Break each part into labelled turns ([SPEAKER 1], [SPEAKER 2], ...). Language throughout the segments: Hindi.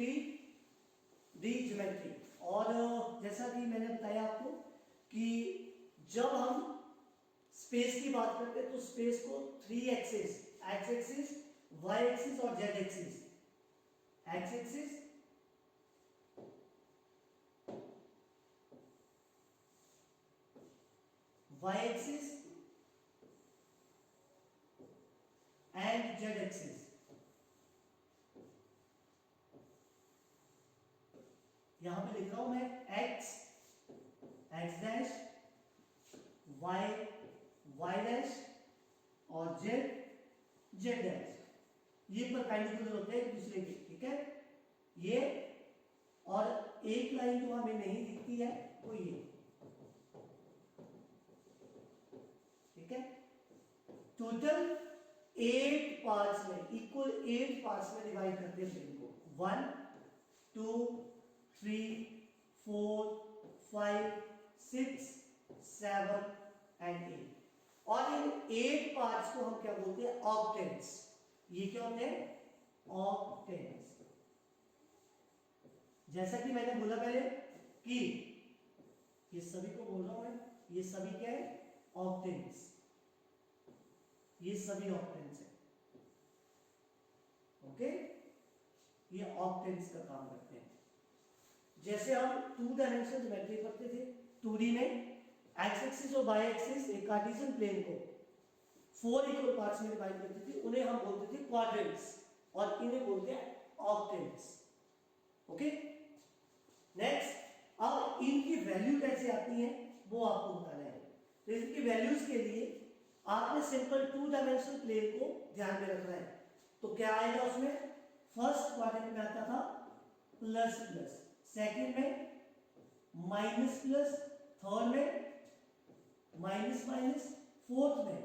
[SPEAKER 1] Three D geometry. और जैसा कि मैंने बताया आपको कि जब हम स्पेस की बात करते हैं तो स्पेस को three axis, x axis, y axis और z axis, x axis, y axis and z axis, यहां पे लिख रहा हूं मैं x, x dash, y, y dash और जेड, जेड डैश। ये परपेंडिकुलर होते हैं एक दूसरे के, ठीक है। ये और एक लाइन जो हमें नहीं दिखती है वो ये, ठीक है। टोटल 8 पार्ट्स में, इक्वल 8 पार्ट्स में डिवाइड करते हैं प्लेन को। 1 2 3 4 5 6 7 एंड 8। और इन 8 पार्ट्स को हम क्या बोलते हैं? ऑक्टेंट्स। ये क्या होते हैं? ऑक्टेंट्स। जैसा कि मैंने बोला पहले कि ये सभी को बोल रहा हूं मैं, ये सभी क्या है? ऑक्टेंट्स। ये सभी ऑक्टेंट्स है, ओके। ये ऑक्टेंट्स का काम करते हैं। जैसे हम 2 डायमेंशनल ज्योमेट्री पढ़ते थे 2D में, एक्स एक्सिस और वाई एक्सिस एक कार्टेशियन प्लेन को 4 इक्वल पार्ट्स में डिवाइड करते थे, उन्हें हम बोलते थे क्वाड्रेंट्स और इन्हें बोलते हैं ऑक्टेंट्स, ओके। नेक्स्ट, अब इनकी वैल्यू कैसे आती है वो आपको बताना है। तो इनकी वैल्यूज के लिए आपने सिंपल 2 डायमेंशनल प्लेन को ध्यान में रखना है। तो क्या आएगा उसमें? फर्स्ट क्वाड्रेंट में आता था प्लस प्लस, सेकंड में माइनस प्लस, थर्ड में माइनस माइनस, फोर्थ में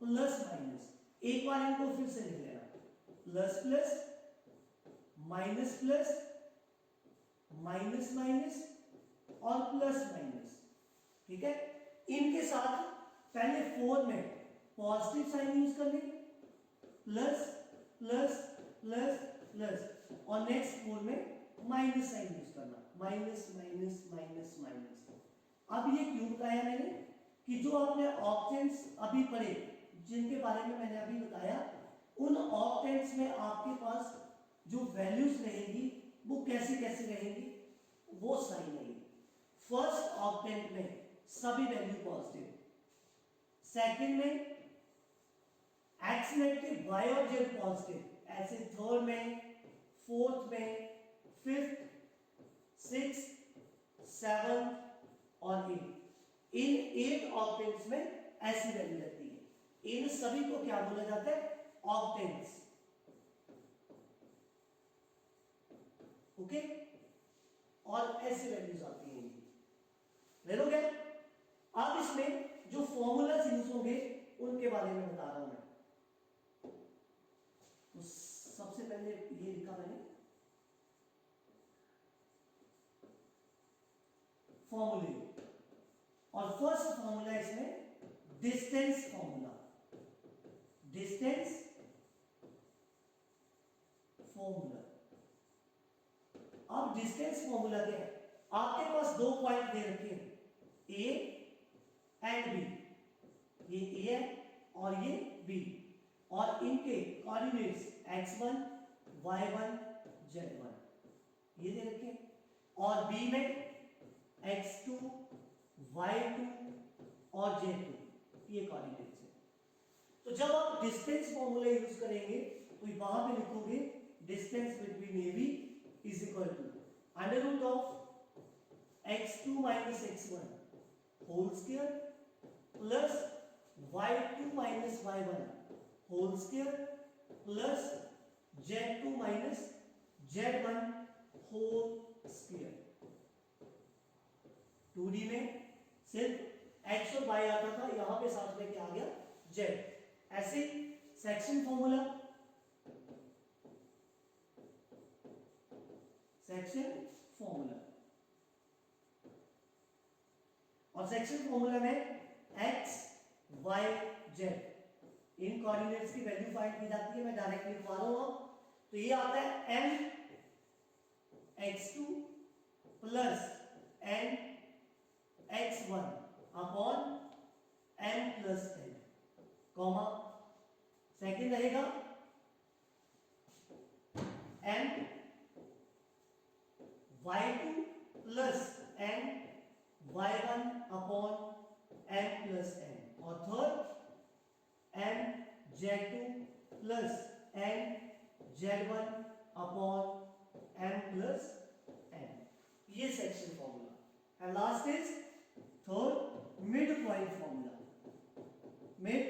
[SPEAKER 1] प्लस माइनस। एक बार इनको फिर से लिख लेना, plus plus, minus plus, minus minus और प्लस माइनस, ठीक है। इनके साथ पहले 4 में पॉजिटिव साइन यूज करने, प्लस प्लस प्लस प्लस, और नेक्स्ट 4 में माइनस साइन यूज करना, माइनस माइनस माइनस माइनस। अब ये क्यों बताया मैंने कि जो आपने ऑक्टेंट्स अभी पढ़े, जिनके बारे में मैंने अभी बताया, उन ऑक्टेंट्स में आपके पास जो वैल्यूज रहेगी वो कैसे कैसे रहेंगी, वो साइन रहेगी। फर्स्ट ऑक्टेंट में सभी वैल्यू पॉजिटिव, सेकंड में एक्स नेगेटिव, वाई और जेड पॉजिटिव, ऐसे थर्ड में, फोर्थ में, फिफ्थ, सिक्स्थ, सेवंथ और एट। इन 8 ऑक्टेंट्स में ऐसी वैल्यू रहती है। इन सभी को क्या बोला जाता है? Octants, okay. और ऐसी वैल्यूज आती हैं, ले लोगे। अब इसमें जो फॉर्मूलाज यूज होंगे उनके बारे में बता रहा हूं मैं। तो सबसे पहले ये लिखा मैंने फॉर्मूले, और फर्स्ट फॉर्मूला इसमें डिस्टेंस फॉर्मूला, डिस्टेंस फॉर्मूला। अब डिस्टेंस फॉर्मूला क्या है? आपके पास 2 पॉइंट दे रखे हैं, ए एंड बी। ये ए है और ये बी, और इनके कोऑर्डिनेट्स x1, y1, z1 ये दे रखे हैं, और बी में x2, y2 और z2 ये कोऑर्डिनेट्स है। तो जब आप डिस्टेंस फॉर्मूला यूज करेंगे तो वहां पे लिखोगे distance between A B is equal to under root of x2 minus x1 whole square plus y2 minus y1 whole square plus z2 minus z1 whole square. 2D में सिर्फ x और y आता था, यहां पे साथ में क्या आ गया? z। ऐसे सेक्शन फॉर्मूला, सेक्शन फॉर्मूला, और सेक्शन फॉर्मूला में x, y, z इन कोऑर्डिनेट्स की वैल्यू फाइंड की जाती है। मैं डायरेक्ट लिखवा रहा हूं। तो ये आता है m x2 plus n x1 upon m plus n, comma second रहेगा m y2 plus n y1 upon m plus n, और third m z2 plus n z1 upon m plus n, ये section formula. And last is third mid point formula. Mid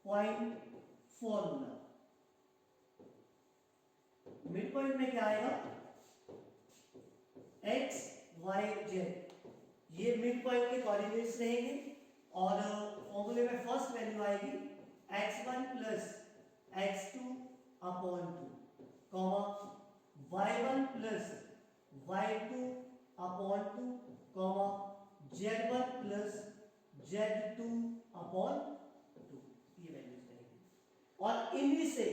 [SPEAKER 1] point formula, mid point में क्या आएगा, x y z, ये मिड पॉइंट के कोऑर्डिनेट्स रहेंगे, और फॉर्मूले में फर्स्ट वैल्यू आएगी x1 plus x2 upon 2, comma y1 plus y2 upon 2, comma z1 plus z2 upon 2, ये वैल्यूज रहेंगी। और इन्हीं से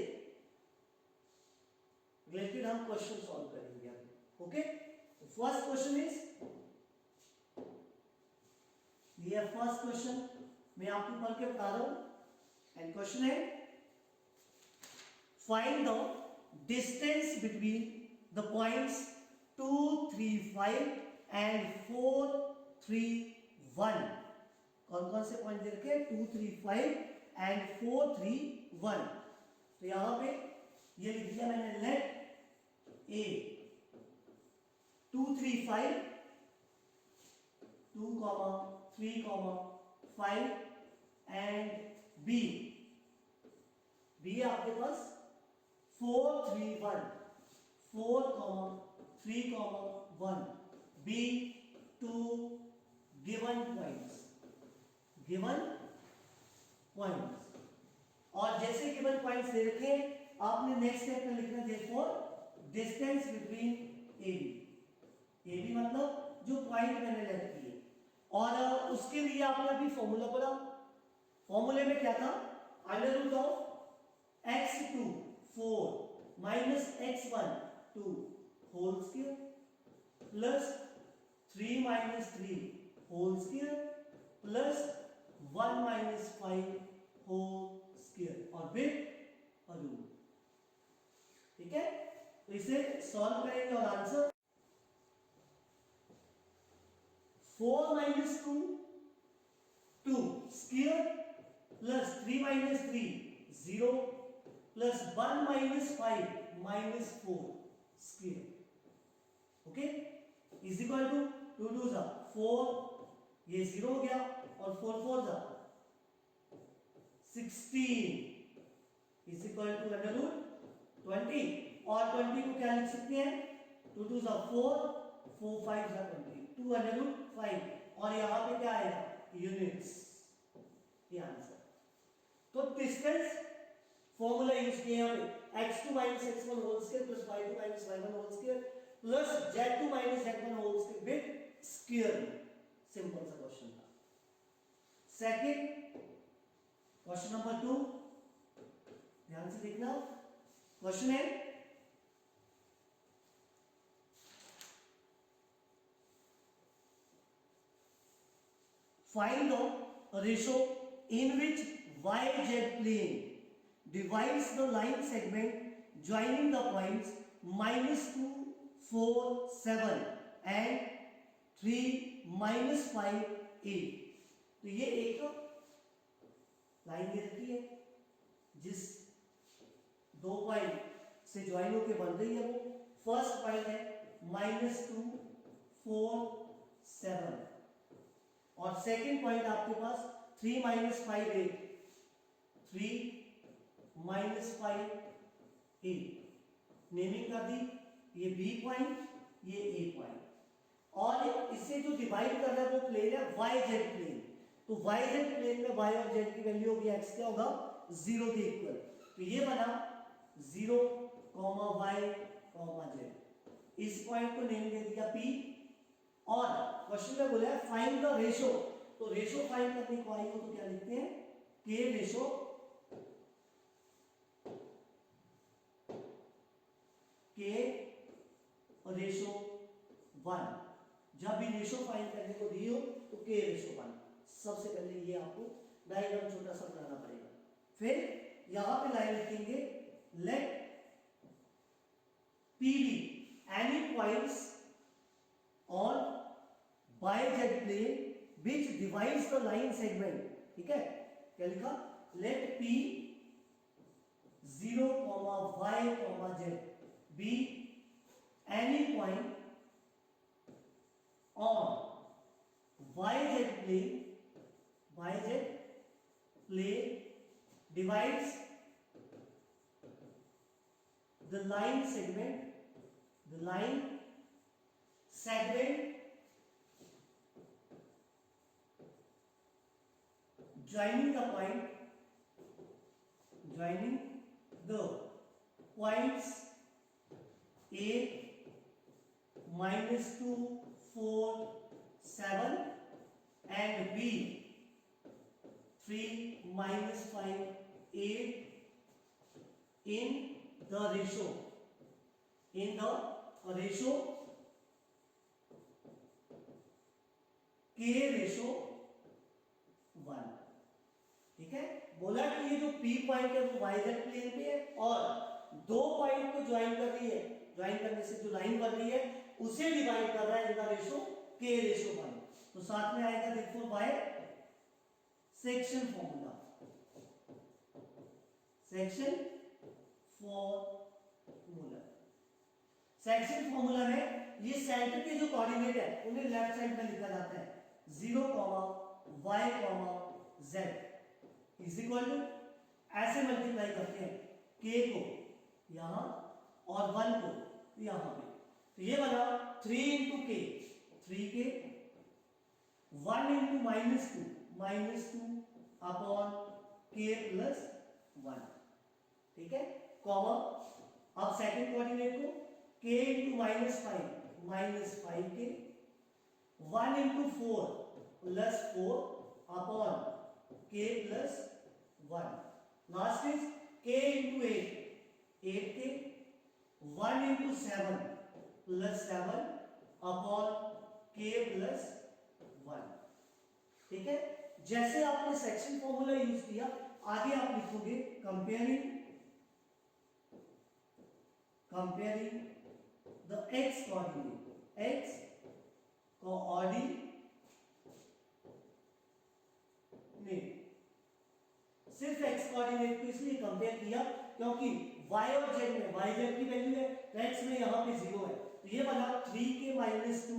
[SPEAKER 1] रिलेटेड हम क्वेश्चन सॉल्व करेंगे अभी। ओके, फर्स्ट क्वेश्चन इज, ये फर्स्ट क्वेश्चन मैं आपको पढ़ के बता रहा हूं। एंड क्वेश्चन है, find the distance between the points 2, 3, 5 and 4, 3, 1। कौन कौन से पॉइंट दे रखे, 2, 3, 5 एंड 4, 3, 1। तो यहां पे ये लिख दिया मैंने, let A 2, 3, 5, 2, 3, 5 and B, B आपके पास 4, 3, 1, 4, 3, 1, B 2 given points, given points. और जैसे गिवन पॉइंट्स दे रखे, आपने नेक्स्ट स्टेप में लिखना therefore distance between A B मतलब जो पॉइंट मैंने लेट किए, और उसके लिए आपने अभी फॉर्मूला पढ़ा। फॉर्मूले में क्या था, under root of x2 4 minus x1 2 whole square plus 3 minus 3 whole square plus 1 minus 5 whole square, और विद और रूट। ठीक है, तो इसे सॉल्व करेंगे और answer 4 minus 2 2 square plus 3 minus 3 0 plus 1 minus 5 minus 4 square. Okay, is equal to 2 2 जा 4, ये 0 हो गया, और 4 4 जा 16 is equal to under root 20, और 20 को क्या लिख सकते हैं, 2 2 जा 4, 4 5 जा 20, 2 अंडर रूट 5, और यहां पे क्या आएगा, यूनिट्स, ये आंसर। तो डिस्टेंस फॉर्मूला यूज किया यहां पे, x2 minus x1 whole square plus y2 minus y1 whole square plus z2 minus z1 whole square with square. Simple सा क्वेश्चन था। सेकंड क्वेश्चन नंबर 2, ध्यान से देखना। क्वेश्चन है, find the ratio in which yz plane divides the line segment joining the points -2 4 7 and 3 -5 8। तो ये एक लाइन दे रखी है जिस दो पॉइंट से ज्वाइन होकर बन रही है। वो फर्स्ट पॉइंट है -2 4 7, और सेकेंड पॉइंट आपके पास 3 -5 8, 3 -5 8। नेमिंग कर दी, ये बी पॉइंट, ये ए पॉइंट, और इसे जो डिवाइड कर रहा है वो प्लेन है वाई जेड प्लेन। तो वाई जेड प्लेन में वाई और जेड की वैल्यू होगी, एक्स क्या होगा 0 के इक्वल। तो ये बना 0, y, z। इस पॉइंट को नेम दे दिया P, और क्वेश्चन में बोला है फाइंड द रेशो। तो रेशो फाइंड करने को आई हो तो क्या लिखते हैं, के रेशो 1। जब भी रेशो फाइंड करने को दी हो तो k रेशो 1। सबसे पहले ये आपको डायग्राम छोटा सा बनाना पड़ेगा। फिर यहां पे लाइन लिखेंगे late p be any points on yz plane which divides the line segment। ठीक है, क्या लिखा? Let p 0, y, z be any point on yz plane divides the line segment joining the points a, -2, 4, 7 and b, 3, -5, 8 in the ratio k ratio 1। ठीक है, बोला कि ये जो p पॉइंट है वो yz प्लेन पे है और दो पॉइंट को ज्वाइन कर रही है, ज्वाइन करने से जो लाइन बन रही है उसे डिवाइड कर रहा है इनका रेशो k रेशो 1। तो साथ में आएगा देखो by section formula, section formula में ये सेंटर के जो कोऑर्डिनेट है उन्हें लेफ्ट साइड में लिखा जाता है 0, y, z is equal to, ऐसे मल्टीप्लाई करते हैं k को यहां और 1 को यहां पे। तो ये बना 3 into k, 3k, 1 into -2 upon k plus 1। ठीक है, कॉमा अब सेकंड कोऑर्डिनेट को k into -5k, 1 into 4 plus 4 upon k plus 1। Last is k into 8k, 1 into 7 plus 7 upon k plus 1। ठीक है, जैसे आपने सेक्शन फॉर्मूला यूज किया आगे आप लिखोगे कंपेयरिंग द x कोऑर्डिनेट सिर्फ x कोऑर्डिनेट को इसलिए कंपेयर किया क्योंकि y और z में yz की वैल्यू है तो x में यहां पे 0 है। तो ये बना 3k -2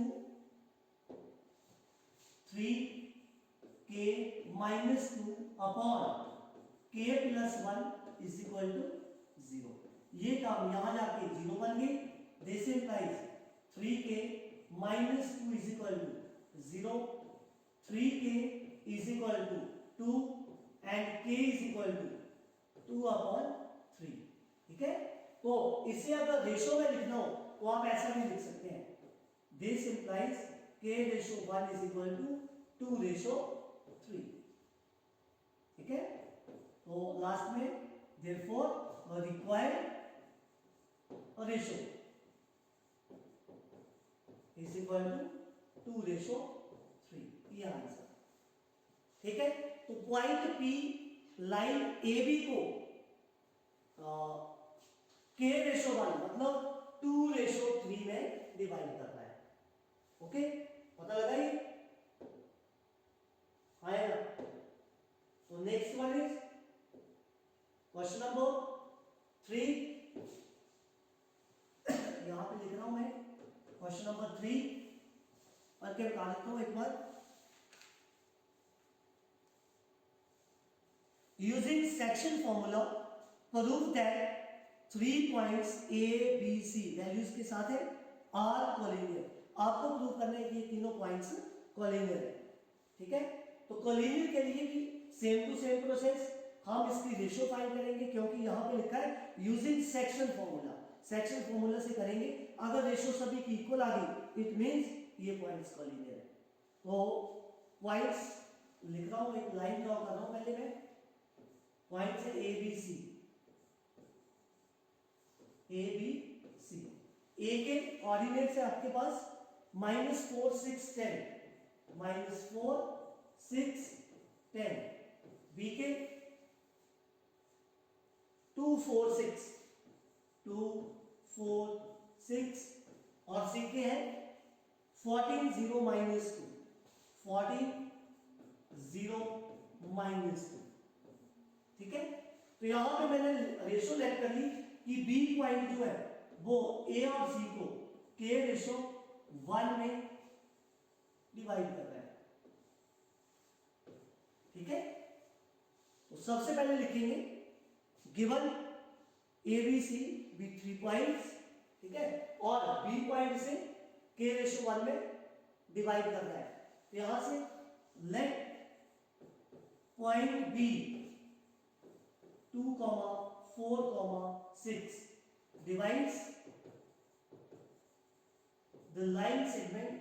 [SPEAKER 1] upon k plus 1 is equal to 0। ये काम यहां जाके 0 बन गई। This implies 3k -2 is equal to 0, 3k is equal to 2 and k is equal to 2 upon 3। ठीक है, तो इसे अगर रेशो में लिखना हो तो आप ऐसा भी लिख सकते हैं, this implies k ratio 1 is equal to 2 ratio 3। ठीक है, तो लास्ट में therefore required ratio is equal to 2 ratio 3। ये आंसर। ठीक है, तो पॉइंट P लाइन AB को k रेशो 1 मतलब 2 रेशो 3 में डिवाइड करना है। ओके, पता लगा ये आएगा। तो next one is question number 3। यहां पे लिख रहा हूं मैं क्वेश्चन नंबर 3 और क्या बता देता हूं एक बार। Using section formula prove that 3 points A B C values के साथ है आर कोलिनियर। आपको प्रूव करना है कि ये तीनों पॉइंट्स कोलिनियर है। ठीक है, तो कोलिनियर के लिए भी सेम टू सेम प्रोसेस, हम इसकी रेशियो फाइंड करेंगे क्योंकि यहां पे लिखा है using section formula. Section formula से करेंगे, अगर रेशियो सभी की इक्वल आ गई इट मींस ये पॉइंट्स कोलिनियर है। तो पॉइंट्स लिख रहा हूं, एक लाइन ड्रॉ कर रहा हूं पहले मैं। पॉइंट्स है ए बी सी, ए बी सी। ए के कोऑर्डिनेट्स है आपके पास -4 6 10, -4 6 10, बी के 2 4 6 2 4 6, और सी के है 14 0 -2, 14 0 -2। ठीक है, तो यहां पे मैंने रेशो लेट कर ली कि बी पॉइंट जो है वो ए और सी को के रेशो 1 में डिवाइड कर रहा है। ठीक है, तो सबसे पहले लिखेंगे given A B C be 3 points, ठीक है, और बी पॉइंट से के रेशो 1 में डिवाइड कर रहा है। तो यहां से let point B 2, 4, 6 divides the line segment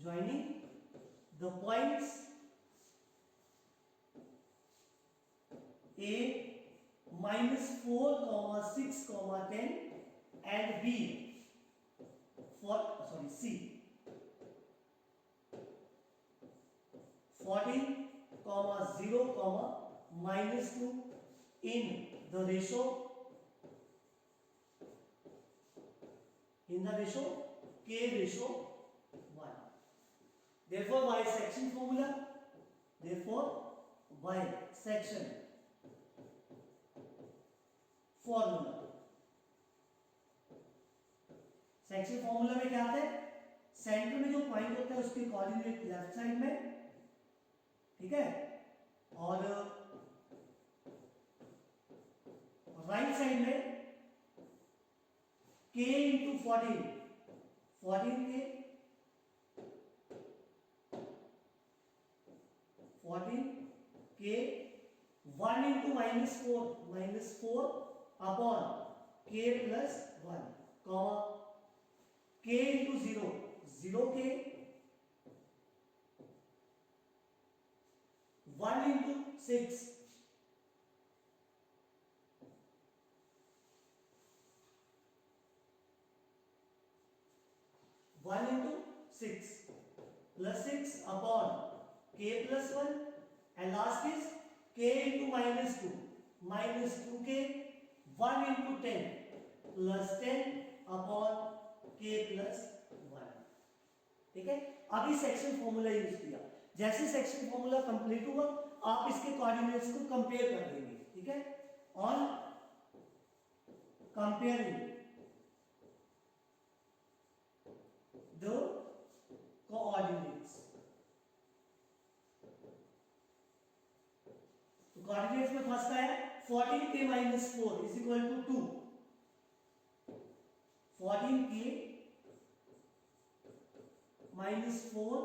[SPEAKER 1] joining the points A -4, 6, 10 and B C 14, 0, -2 in the ratio K ratio 1. Therefore y section formula, section formula में क्या आता है, सेंटर में जो पॉइंट होता है उसके कोऑर्डिनेट लेफ्ट साइड में, ठीक है, और राइट साइड में k इंटू 14 के 1 into -4 upon k plus 1 comma k into 0 के 1 into 6 1 into 6 plus 6 upon k plus 1 and last is k into -2k 1 into 10 plus 10 upon k plus 1। ठीक है, अभी सेक्शन फॉर्मूला यूज किया, जैसे सेक्शन फॉर्मूला कंप्लीट हुआ आप इसके कोऑर्डिनेट्स को कंपेयर कर देंगे। ठीक है, ऑन कंपेयरिंग the coordinates, तो कोऑर्डिनेट्स में फर्स्ट है 14k -4 is equal to 2, 14k -4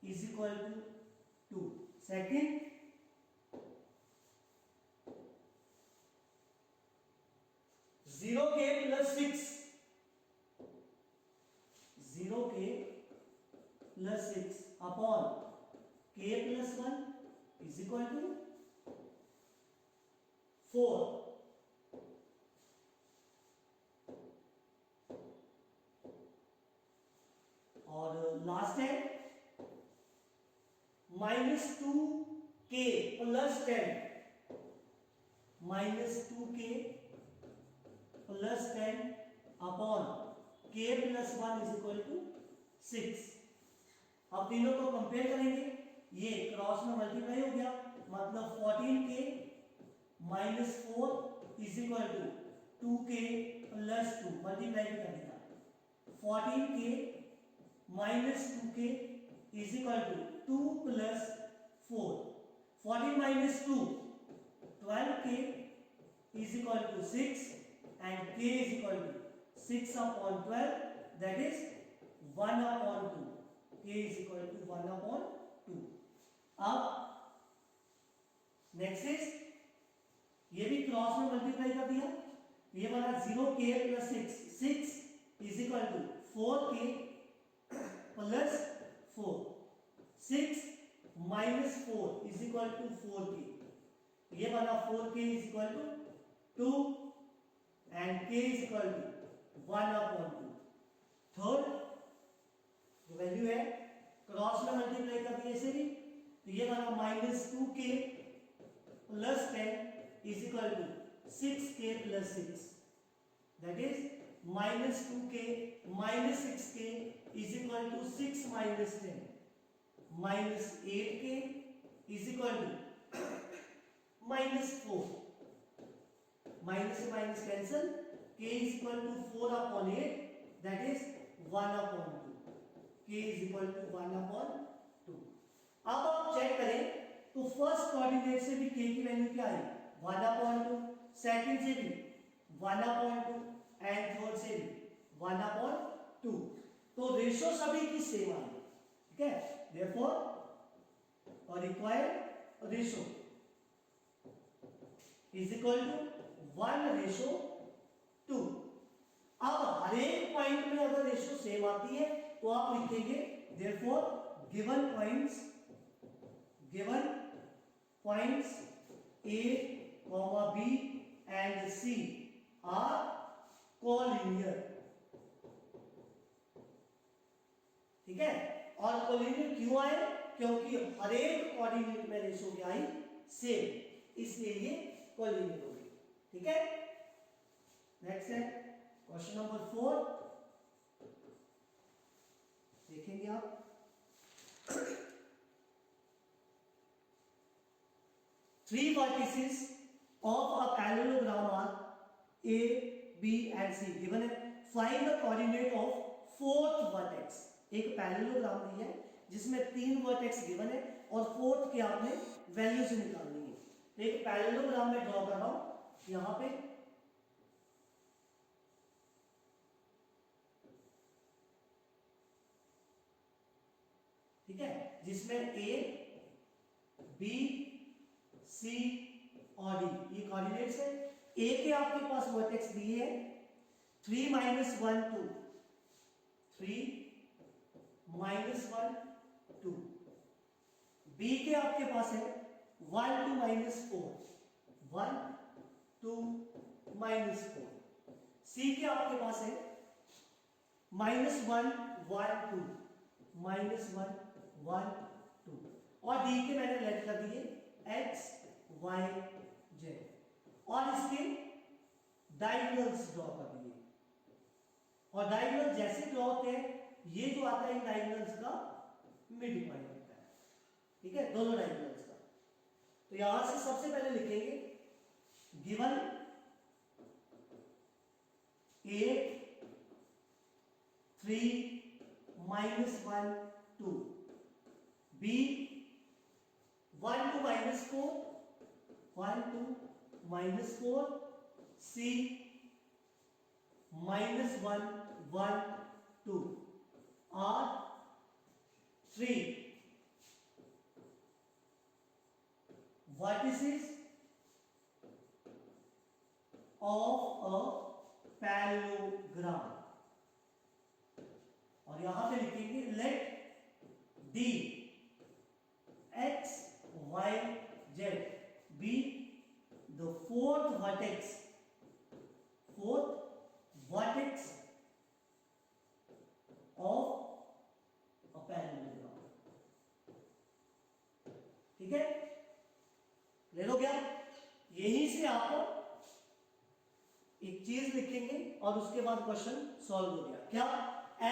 [SPEAKER 1] is equal to 2। Second, zero के plus 6 upon k plus 1 is equal to 4। और लास्ट है -2k plus 10 upon k plus 1 is equal to 6। अब तीनों को कंपेयर करेंगे, ये क्रॉस में मल्टीप्लाई हो गया, मतलब 14k -4 is equal to 2k plus 2 multiply भी कर दिया, 14k -2k is equal to 2 plus 4, 14 minus 2 12k is equal to 6 and k is equal to 6 upon 12, that is 1 upon 2, k is equal to 1 upon 2। अब नेक्स्ट इज, ये भी क्रॉस में मल्टीप्लाई कर दिया, ये बना 0k plus 6 is equal to 4k plus 4, 6 minus 4 is equal to 4k, ये बना 4k is equal to 2 and k is equal to 1/2. Third जो वैल्यू है क्रॉस में मल्टीप्लाई कर दिया इसे भी, तो ये बना -2k plus 10 is equal to 6k plus 6, that is -2k minus 6k is equal to 6 minus 10 minus 8k is equal to -4, minus से minus cancel, k is equal to 4/8, that is 1/2, k is equal to 1/2. अब आप चेक करें तो फर्स्ट कोऑर्डिनेट से भी k की वैल्यू क्या आई 1/2, सेकंड से भी 1/2 एंड थर्ड से भी 1/2, तो रेशो सभी की सेम आई, ठीक है, देयरफॉर और required ratio is equal to 1:2. अब हर एक पॉइंट में अगर रेशो सेम आती है तो आप लिखेंगे therefore given points A, B and C are collinear, ठीक है, और कोलिनियर क्यों आए, क्योंकि हर एक कोऑर्डिनेट में रेशो क्या आई सेम, इसलिए ये कोलिनियर हो गई, ठीक है. नेक्स्ट है क्वेश्चन नंबर 4, देखेंगे आप. Three vertices of a parallelogram are A, B and C given है. Find the coordinate of fourth vertex. एक पैरेललोग्राम दी है जिसमें 3 वर्टेक्स गिवन है और फोर्थ के आपने वैल्यूज निकालनी है. तो एक पैरेललोग्राम में ड्रॉ कर रहा हूं यहां पे, ठीक है, जिसमें A, B, C और D ये कोऑर्डिनेट्स है. A के आपके पास वर्टेक्स दिए हैं 3 - 1 2, 3 - 1 2. B के आपके पास है 1 2 - 4, 1 2 - 4. C के आपके पास है -1 1 2, -1 1 2. और D के मैंने लेट कर दिए X Y Z और इसके डायगोनल्स ड्रॉ कर दिए. और डायगोनल जैसे ड्रॉ होते हैं ये जो आता है इन डायगोनल्स का मिड पॉइंट होता है, ठीक है, दोनों डायगोनल्स का. तो यहां से सबसे पहले लिखेंगे given A 3 - 1 2, B 1 2 - 4, 1 2 - 4, C -1 1 2 R 3 vertices of a parallelogram. और यहां पे लिखेंगे late D X Y Z be the fourth vertex of a parallelogram. ठीक है, ले लो क्या, यहीं से आप एक चीज लिखेंगे और उसके बाद क्वेश्चन सॉल्व हो गया. क्या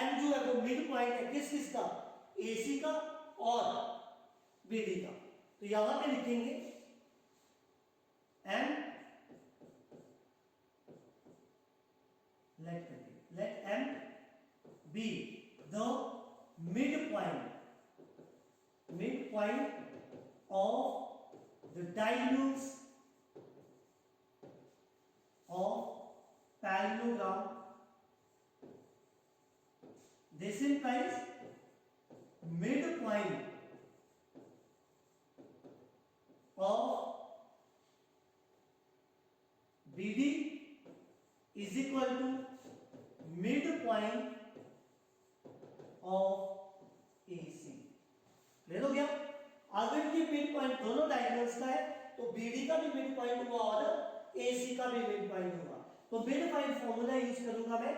[SPEAKER 1] M जो है वो मिड पॉइंट है किस का, AC का और BD का. तो यहां पे लिखेंगे M let M be the midpoint of the diagonals of parallelogram. This implies midpoint of BD is equal to midpoint of AC. Clear हो गया। अगर ये मिड पॉइंट दोनों डायगोनल्स का है तो बीडी का भी मिड पॉइंट हुआ और एसी का भी मिड पॉइंट हुआ। तो मिड पॉइंट फॉर्मूला यूज करूंगा मैं,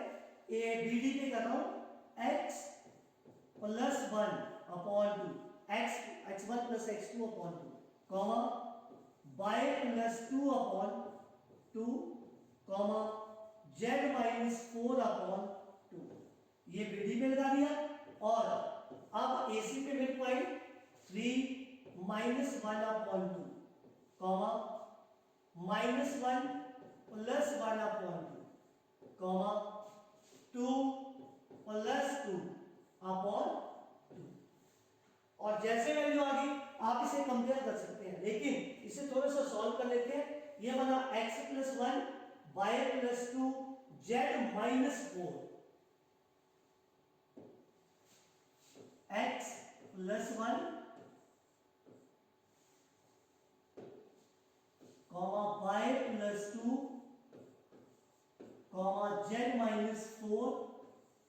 [SPEAKER 1] ए बीडी पे कर रहा हूं x plus 1 upon 2, x1 plus x2 upon 2, comma y plus 2 upon 2, comma z minus 4 upon 2। ये बीडी में लगा दिया और अब एसी पे mid point 3 minus 1 upon 2, comma minus 1 plus 1 upon 2, comma 2 plus 2 upon 2। और जैसे वैल्यू आ गई आप इसे कंपेयर कर सकते हैं, लेकिन इसे थोड़ा सा सॉल्व कर लेते हैं। ये बना x plus 1 y plus 2 z minus 4, x plus 1 comma y plus 2 comma z minus 4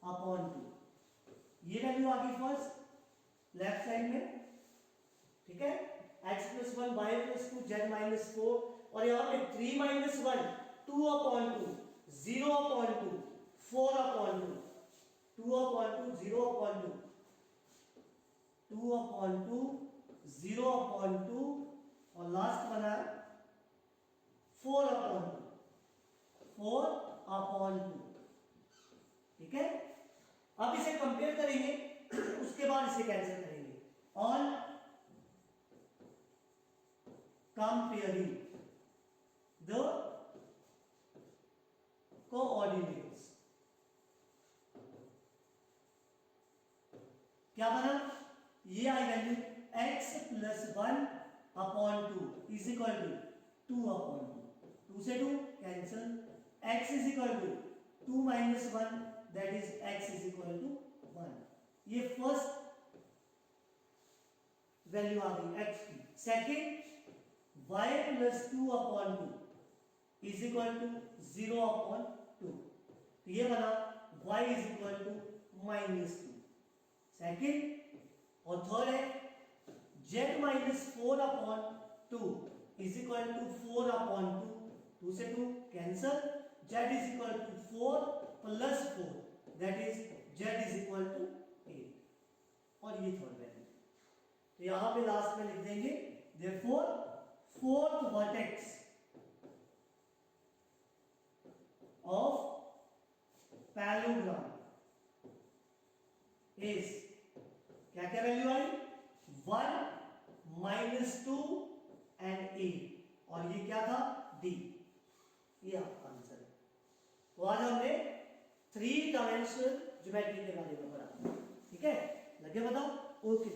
[SPEAKER 1] upon 2। ये वैल्यू आ गई फर्स्ट लेफ्ट साइड में, ठीक है, x plus 1 y plus 2 z minus 4, और यहाँ पे 3 minus 1 2 upon 2 0 upon 2 4 upon 2 2 upon 2 0 upon 2 2 upon 2 0 upon 2 और लास्ट बना 4 अपॉन 2 4 अपॉन 2, ठीक है। अब इसे कंपेयर करेंगे उसके बाद इसे कैंसिल करेंगे। ऑन कंपेयरिंग द कोऑर्डिनेट्स, क्या बना, ये आई value x plus 1 upon 2 is equal to 2 upon 2, 2 से 2 cancel, x is equal to 2 minus 1 that is x is equal to 1। ये फर्स्ट वैल्यू आ गई x की। Second y plus 2 upon 2 is equal to 0 upon 2, तो ये बना y is equal to minus 2। Second और थर्ड है z minus 4 upon 2 is equal to 4 upon 2, 2 से 2 cancel, z is equal to 4 plus 4 that is z is equal to 8, और ये थर्ड वैल्यू। तो यहां पे लास्ट में लिख देंगे therefore fourth vertex of parallelogram is, क्या क्या वैल्यू आई, 1 माइनस 2 एंड 8, और ये क्या था d, ये आपका आंसर है। तो आज हमने 3 डायमेंशनल ज्योमेट्री के बारे में पढ़ा, ठीक है, लगे बताओ, ओके।